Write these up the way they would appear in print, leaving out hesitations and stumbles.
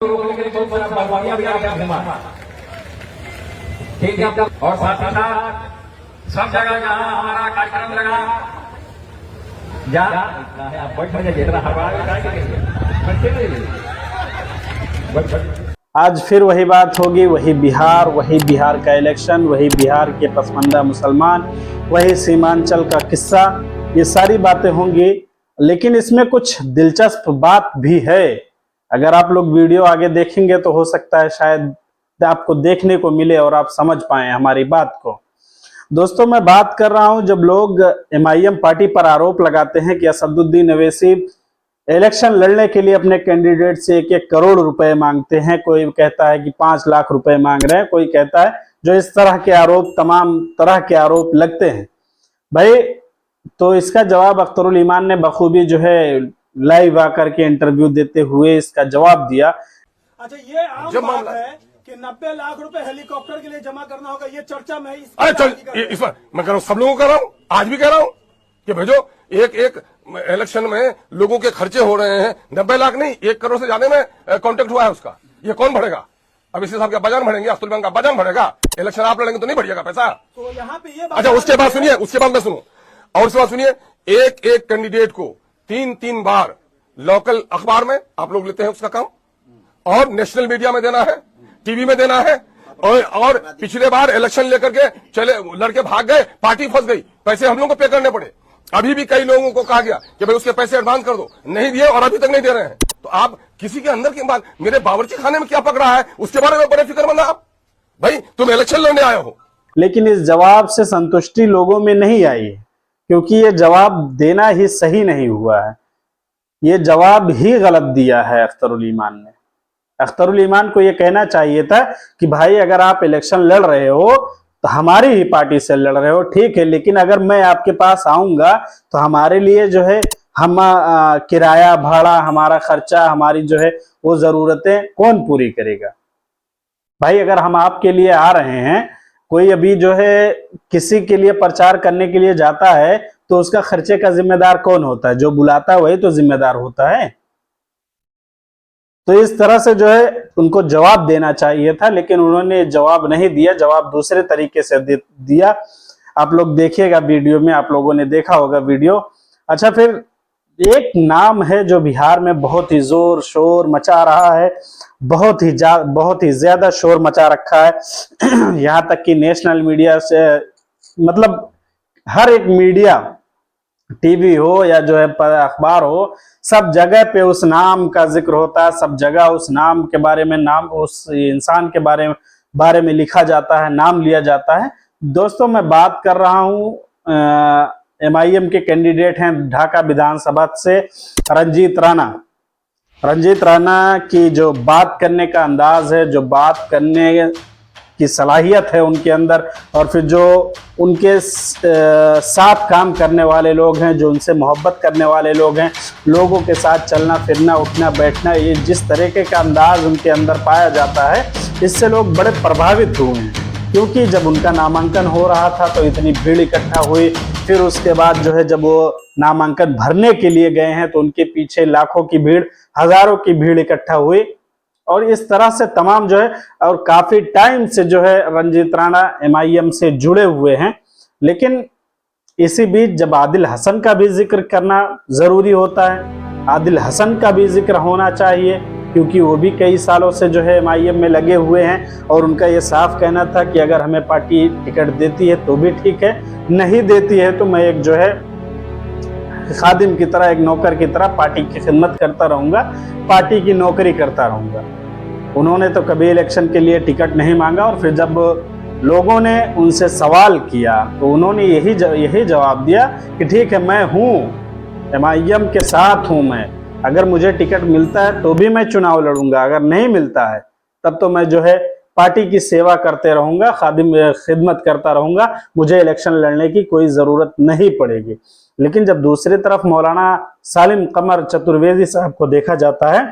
रोकने के लिए बहुत सारा बलवानिया भी आपका घुमा, ठीक है। और साथ ही साथ सब जगह जहाँ हमारा कार्यक्रम लगा आप बैठ जाइए, इतना आज फिर वही बात होगी, वही बिहार का इलेक्शन, वही बिहार के पसमानदा मुसलमान, वही सीमांचल का किस्सा, ये सारी बातें होंगी। लेकिन इसमें कुछ दिलचस्प बात भी है। अगर आप लोग वीडियो आगे देखेंगे तो हो सकता है शायद आपको देखने को मिले और आप समझ पाए हमारी बात को। दोस्तों, मैं बात कर रहा हूं, जब लोग MIM पार्टी पर आरोप लगाते हैं कि असदुद्दीन अवैसी इलेक्शन लड़ने के लिए अपने कैंडिडेट से 1-1 करोड़ रुपए मांगते हैं, कोई कहता है कि 5 लाख रुपए मांग रहे हैं, कोई कहता है, जो इस तरह के आरोप, तमाम तरह के आरोप लगते हैं भाई, तो इसका जवाब अख्तरुल ईमान ने बखूबी जो है लाइव आकर के इंटरव्यू देते हुए इसका जवाब दिया। अच्छा, ये आम बात है कि 90 लाख रुपए हेलीकॉप्टर के लिए जमा करना होगा, ये चर्चा में अरे चल, इस पर मैं कर रहा हूँ, सब लोगों को कर रहा हूँ, आज भी कह रहा हूँ कि भेजो। एक इलेक्शन में लोगों के खर्चे हो रहे हैं, 90 लाख नहीं, 1 करोड़ से ज्यादा में कॉन्टेक्ट हुआ है उसका। ये कौन भरेगा? अब इसी साहब का बजान भरेंगे, अख्तरुल ईमान का बजान भरेगा। इलेक्शन आप लड़ेंगे तो नहीं बढ़िएगा पैसा। तो यहाँ पे ये अच्छा, उसके बाद सुनिए, उसके बाद मैं सुनू, और उसके बाद सुनिए, एक कैंडिडेट को 3-3 बार लोकल अखबार में आप लोग लेते हैं उसका काम, और नेशनल मीडिया में देना है, टीवी में देना है, और पिछले बार इलेक्शन लेकर के चले, लड़के भाग गए, पार्टी फंस गई, पैसे हम लोगों को पे करने पड़े। अभी भी कई लोगों को कहा गया कि भाई उसके पैसे एडवांस कर दो, नहीं दिए और अभी तक नहीं दे रहे हैं। तो आप किसी के अंदर की बात, मेरे बावर्ची खाने में क्या पक रहा है उसके बारे में बड़े फिक्रमंद आप। भाई तुम इलेक्शन लड़ने आए हो। लेकिन इस जवाब से संतुष्टि लोगों में नहीं आई है, क्योंकि ये जवाब देना ही सही नहीं हुआ है, ये जवाब ही गलत दिया है अख्तरुल ईमान ने। अख्तरुल ईमान को ये कहना चाहिए था कि भाई अगर आप इलेक्शन लड़ रहे हो तो हमारी ही पार्टी से लड़ रहे हो, ठीक है, लेकिन अगर मैं आपके पास आऊंगा तो हमारे लिए जो है हम किराया भाड़ा, हमारा खर्चा, हमारी जो है वो जरूरतें कौन पूरी करेगा? भाई अगर हम आपके लिए आ रहे हैं, कोई अभी जो है किसी के लिए प्रचार करने के लिए जाता है तो उसका खर्चे का जिम्मेदार कौन होता है? जो बुलाता है वही तो जिम्मेदार होता है। तो इस तरह से जो है उनको जवाब देना चाहिए था, लेकिन उन्होंने जवाब नहीं दिया, जवाब दूसरे तरीके से दिया। आप लोग देखिएगा वीडियो में, आप लोगों ने देखा होगा वीडियो। अच्छा, फिर एक नाम है जो बिहार में बहुत ही जोर शोर मचा रहा है, बहुत ही ज्यादा शोर मचा रखा है। यहाँ तक कि नेशनल मीडिया से, मतलब हर एक मीडिया, टीवी हो या जो है अखबार हो, सब जगह पे उस नाम का जिक्र होता है, सब जगह उस नाम के बारे में, नाम उस इंसान के बारे में लिखा जाता है, नाम लिया जाता है। दोस्तों, मैं बात कर रहा हूँ MIM के कैंडिडेट हैं ढाका विधानसभा से रंजीत राणा की जो बात करने का अंदाज है, जो बात करने की सलाहियत है उनके अंदर, और फिर जो उनके साथ काम करने वाले लोग हैं, जो उनसे मोहब्बत करने वाले लोग हैं, लोगों के साथ चलना फिरना, उठना बैठना, ये जिस तरीके का अंदाज उनके अंदर पाया जाता है, इससे लोग बड़े प्रभावित हुए हैं। क्योंकि जब उनका नामांकन हो रहा था तो इतनी भीड़ इकट्ठा हुई, फिर उसके बाद जो है जब वो नामांकन भरने के लिए गए हैं तो उनके पीछे लाखों की भीड़, हजारों की भीड़ इकट्ठा हुई, और इस तरह से तमाम जो है, और काफी टाइम से जो है रंजीत राणा MIM से जुड़े हुए हैं। लेकिन इसी बीच जब आदिल हसन का भी जिक्र करना जरूरी होता है, आदिल हसन का भी जिक्र होना चाहिए, क्योंकि वो भी कई सालों से जो है MIM में लगे हुए हैं, और उनका ये साफ कहना था कि अगर हमें पार्टी टिकट देती है तो भी ठीक है, नहीं देती है तो मैं एक जो है खादिम की तरह, एक नौकर की तरह पार्टी की खिदमत करता रहूंगा, पार्टी की नौकरी करता रहूंगा। उन्होंने तो कभी इलेक्शन के लिए टिकट नहीं मांगा, और फिर जब लोगों ने उनसे सवाल किया तो उन्होंने यही जवाब दिया कि ठीक है, मैं हूँ, MIM के साथ हूँ, मैं अगर मुझे टिकट मिलता है तो भी मैं चुनाव लड़ूंगा, अगर नहीं मिलता है तब तो मैं जो है पार्टी की सेवा करते रहूंगा, खिदमत करता रहूंगा, मुझे इलेक्शन लड़ने की कोई जरूरत नहीं पड़ेगी। लेकिन जब दूसरी तरफ मौलाना सालिम कमर चतुर्वेदी साहब को देखा जाता है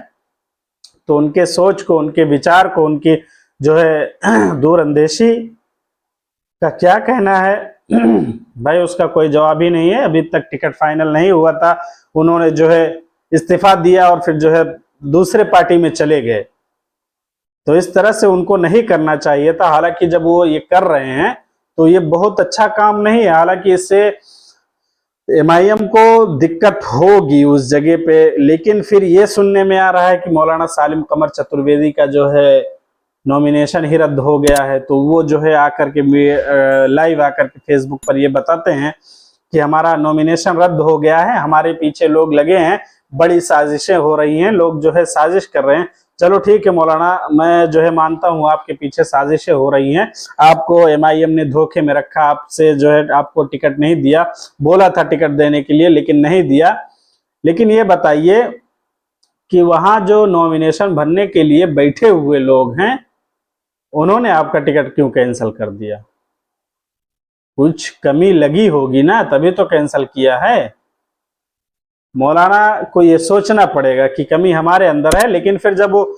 तो उनके सोच को, उनके विचार को, उनकी जो है दूरअंदेशी का क्या कहना है भाई, उसका कोई जवाब ही नहीं है। अभी तक टिकट फाइनल नहीं हुआ था, उन्होंने जो है इस्तीफा दिया और फिर जो है दूसरे पार्टी में चले गए। तो इस तरह से उनको नहीं करना चाहिए था। हालांकि जब वो ये कर रहे हैं तो ये बहुत अच्छा काम नहीं है। हालांकि इससे एमआईएम को दिक्कत होगी उस जगह पे, लेकिन फिर ये सुनने में आ रहा है कि मौलाना सालिम कमर चतुर्वेदी का जो है नॉमिनेशन ही रद्द हो गया है। तो वो जो है आकर के लाइव आकर के फेसबुक पर ये बताते हैं कि हमारा नॉमिनेशन रद्द हो गया है, हमारे पीछे लोग लगे हैं, बड़ी साजिशें हो रही हैं, लोग जो है साजिश कर रहे हैं। चलो ठीक है मौलाना, मैं जो है मानता हूं आपके पीछे साजिशें हो रही हैं, आपको एमआईएम ने धोखे में रखा, आपसे जो है आपको टिकट नहीं दिया, बोला था टिकट देने के लिए लेकिन नहीं दिया। लेकिन ये बताइए कि वहां जो नॉमिनेशन भरने के लिए बैठे हुए लोग हैं उन्होंने आपका टिकट क्यों कैंसिल कर दिया? कुछ कमी लगी होगी ना, तभी तो कैंसिल किया है। मौलाना को ये सोचना पड़ेगा कि कमी हमारे अंदर है। लेकिन फिर जब वो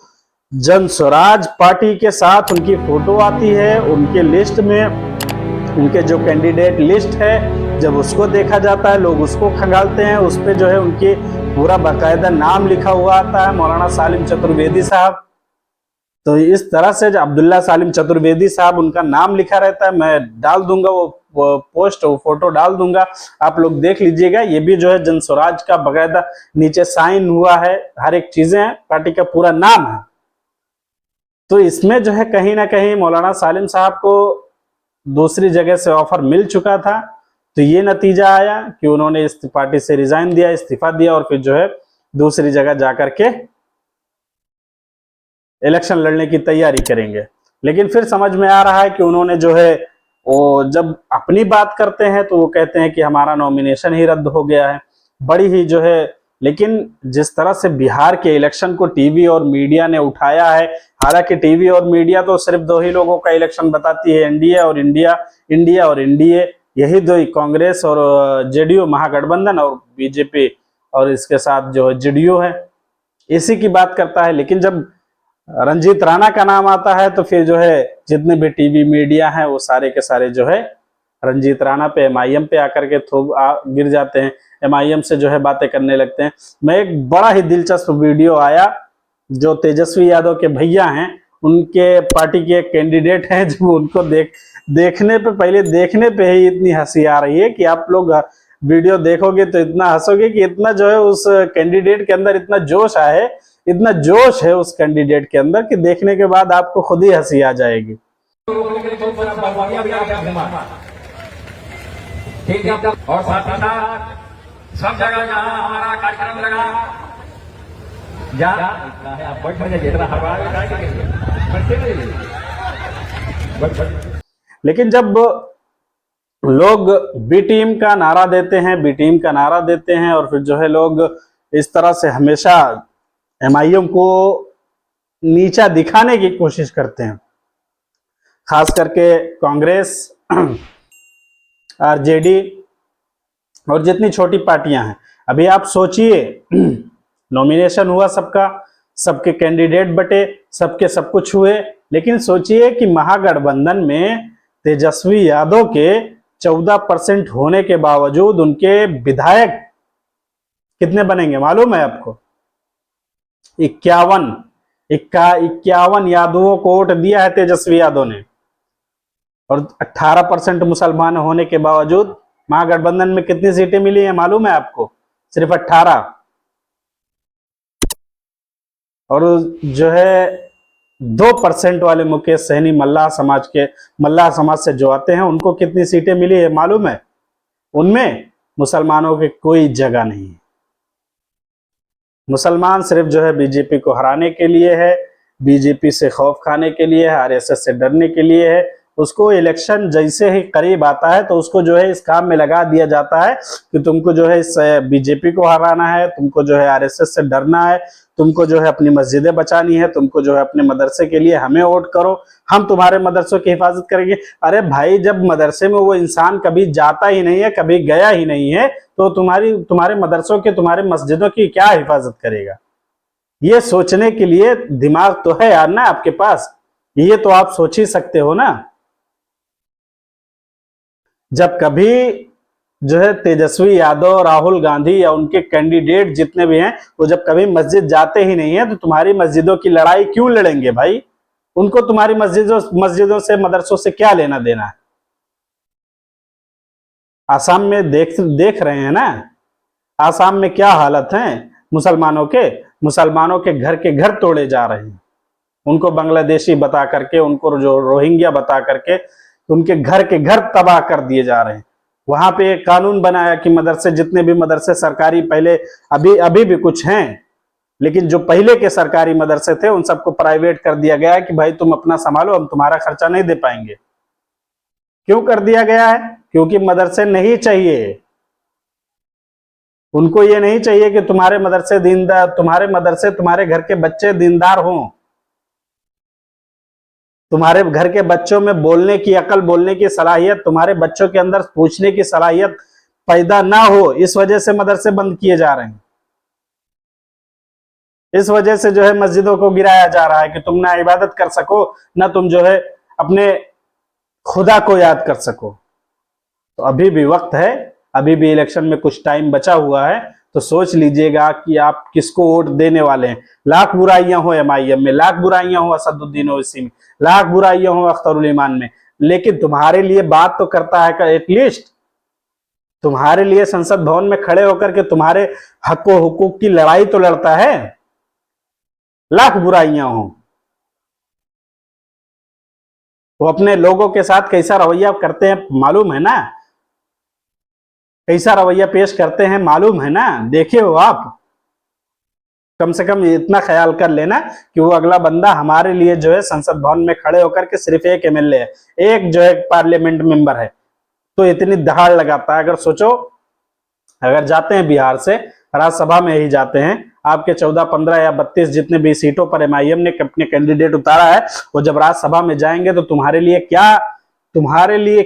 जन स्वराज पार्टी के साथ उनकी फोटो आती है, उनके लिस्ट में उनके जो कैंडिडेट लिस्ट है, जब उसको देखा जाता है लोग उसको खंगालते हैं, उस पर जो है उनकी पूरा बाकायदा नाम लिखा हुआ आता है, मौलाना सालिम चतुर्वेदी साहब। तो इस तरह से जो अब्दुल्ला सालिम चतुर्वेदी साहब उनका नाम लिखा रहता है, मैं डाल दूंगा वो पोस्ट, वो फोटो डाल दूंगा, आप लोग देख लीजिएगा। ये भी जो है जन स्वराज का बकायदा नीचे साइन हुआ है, हर एक चीजें हैं, पार्टी का पूरा नाम है। तो इसमें जो है कहीं ना कहीं मौलाना सालिम साहब को दूसरी जगह से ऑफर मिल चुका था। तो ये नतीजा आया कि उन्होंने इस पार्टी से रिजाइन दिया, इस्तीफा दिया और फिर जो है दूसरी जगह जाकर के इलेक्शन लड़ने की तैयारी करेंगे। लेकिन फिर समझ में आ रहा है कि उन्होंने जो है वो जब अपनी बात करते हैं तो वो कहते हैं कि हमारा नॉमिनेशन ही रद्द हो गया है, बड़ी ही जो है। लेकिन जिस तरह से बिहार के इलेक्शन को टीवी और मीडिया ने उठाया है, हालांकि टीवी और मीडिया तो सिर्फ दो ही लोगों का इलेक्शन बताती है, एनडीए और इंडिया और एनडीए, यही दो ही, कांग्रेस और जेडीयू महागठबंधन और बीजेपी और इसके साथ जो है जेडीयू है, इसी की बात करता है। लेकिन जब रंजीत राणा का नाम आता है तो फिर जो है जितने भी टीवी मीडिया हैं वो सारे के सारे जो है रंजीत राणा पे, एमआईएम पे आकर के गिर जाते हैं, एमआईएम से जो है बातें करने लगते हैं। मैं एक बड़ा ही दिलचस्प वीडियो आया, जो तेजस्वी यादव के भैया हैं, उनके पार्टी के कैंडिडेट हैं, जो उनको देखने पे, पहले देखने पे ही इतनी हंसी आ रही है कि आप लोग वीडियो देखोगे तो इतना हंसोगे कि इतना जो है उस कैंडिडेट के अंदर इतना जोश आए, इतना जोश है उस कैंडिडेट के अंदर कि देखने के बाद आपको खुद ही हंसी आ जाएगी। ठीक है, और साथ ही साथ सब जगह जहां हमारा कार्यक्रम लगा, आप बैठ जाइए, लेकिन जब लोग बी टीम का नारा देते हैं, बी टीम का नारा देते हैं और फिर जो है लोग इस तरह से हमेशा एमआईएम को नीचा दिखाने की कोशिश करते हैं, खास करके कांग्रेस, आरजेडी और जितनी छोटी पार्टियां हैं। अभी आप सोचिए, नॉमिनेशन हुआ सबका, सबके कैंडिडेट बटे, सबके सब कुछ हुए, लेकिन सोचिए कि महागठबंधन में तेजस्वी यादव के 14% होने के बावजूद उनके विधायक कितने बनेंगे मालूम है आपको? 51 यादवों को वोट दिया है तेजस्वी यादव ने, और 18% मुसलमान होने के बावजूद महागठबंधन में कितनी सीटें मिली है मालूम है आपको? सिर्फ 18। और जो है 2% वाले मुकेश सहनी मल्लाह समाज से जो आते हैं, उनको कितनी सीटें मिली है मालूम है? उनमें मुसलमानों की कोई जगह नहीं है। मुसलमान सिर्फ जो है बीजेपी को हराने के लिए है, बीजेपी से खौफ खाने के लिए है, आरएसएस से डरने के लिए है। उसको इलेक्शन जैसे ही करीब आता है तो उसको जो है इस काम में लगा दिया जाता है कि तुमको जो है इस बीजेपी को हराना है, तुमको जो है आरएसएस से डरना है, तुमको जो है अपनी मस्जिदें बचानी है, तुमको जो है अपने मदरसे के लिए हमें वोट करो, हम तुम्हारे मदरसों की हिफाजत करेंगे। अरे भाई, जब मदरसे में वो इंसान कभी जाता ही नहीं है, कभी गया ही नहीं है, तो तुम्हारे मदरसों के, तुम्हारे मस्जिदों की क्या हिफाजत करेगा? ये सोचने के लिए दिमाग तो है यार ना आपके पास, ये तो आप सोच ही सकते हो ना। जब कभी जो है तेजस्वी यादव, राहुल गांधी या उनके कैंडिडेट जितने भी हैं, वो जब कभी मस्जिद जाते ही नहीं है, तो तुम्हारी मस्जिदों की लड़ाई क्यों लड़ेंगे भाई? उनको तुम्हारी मस्जिदों से, मदरसों से क्या लेना देना है? आसाम में देख रहे हैं ना, आसाम में क्या हालत है मुसलमानों के घर के घर तोड़े जा रहे हैं। उनको बांग्लादेशी बता करके, उनको जो रोहिंग्या बता करके उनके घर के घर तबाह कर दिए जा रहे हैं। वहां पे एक कानून बनाया कि मदरसे, जितने भी मदरसे सरकारी पहले, अभी भी कुछ हैं, लेकिन जो पहले के सरकारी मदरसे थे उन सबको प्राइवेट कर दिया गया है कि भाई तुम अपना संभालो, हम तुम्हारा खर्चा नहीं दे पाएंगे। क्यों कर दिया गया है? क्योंकि मदरसे नहीं चाहिए, उनको ये नहीं चाहिए कि तुम्हारे मदरसे तुम्हारे घर के बच्चे दीनदार हों, तुम्हारे घर के बच्चों में बोलने की अकल, बोलने की सलाहियत, तुम्हारे बच्चों के अंदर पूछने की सलाहियत पैदा ना हो। इस वजह से मदरसे बंद किए जा रहे हैं। इस वजह से जो है मस्जिदों को गिराया जा रहा है कि तुम ना इबादत कर सको, ना तुम जो है अपने खुदा को याद कर सको। तो अभी भी वक्त है, अभी भी इलेक्शन में कुछ टाइम बचा हुआ है, तो सोच लीजिएगा कि आप किसको वोट देने वाले हैं। लाख बुराइयां हो MIM में, लाख बुराइयां हो असदुद्दीन ओवैसी में, लाख बुराइयां हो अख्तरुल ईमान में, लेकिन तुम्हारे लिए बात तो करता है, एटलीस्ट तुम्हारे लिए संसद भवन में खड़े होकर के तुम्हारे हक व हुकूक की लड़ाई तो लड़ता है। लाख बुराइयां हो, वो अपने लोगों के साथ कैसा रवैया करते हैं मालूम है ना, कैसा रवैया पेश करते हैं मालूम है ना, देखे हो आप। कम से कम इतना ख्याल कर लेना कि वो अगला बंदा हमारे लिए जो है संसद भवन में खड़े होकर के सिर्फ एक MLA है, एक जो है पार्लियामेंट मेंबर है, तो इतनी दहाड़ लगाता है। अगर सोचो, अगर जाते हैं बिहार से, राज्यसभा में ही जाते हैं, आपके 14, 15 या 32 जितने भी सीटों पर MIM ने अपने कैंडिडेट उतारा है, वो जब राज्यसभा में जाएंगे तो तुम्हारे लिए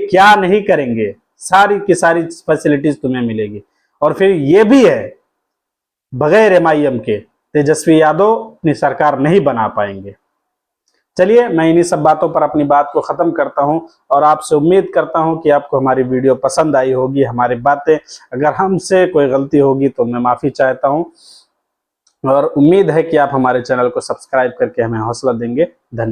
क्या नहीं करेंगे, सारी की सारी फैसिलिटीज तुम्हें मिलेगी। और फिर ये भी है, बगैर MIM के तेजस्वी यादव अपनी सरकार नहीं बना पाएंगे। चलिए, मैं इन्हीं सब बातों पर अपनी बात को खत्म करता हूं और आपसे उम्मीद करता हूं कि आपको हमारी वीडियो पसंद आई होगी, हमारी बातें। अगर हमसे कोई गलती होगी तो मैं माफी चाहता हूं और उम्मीद है कि आप हमारे चैनल को सब्सक्राइब करके हमें हौसला देंगे। धन्यवाद।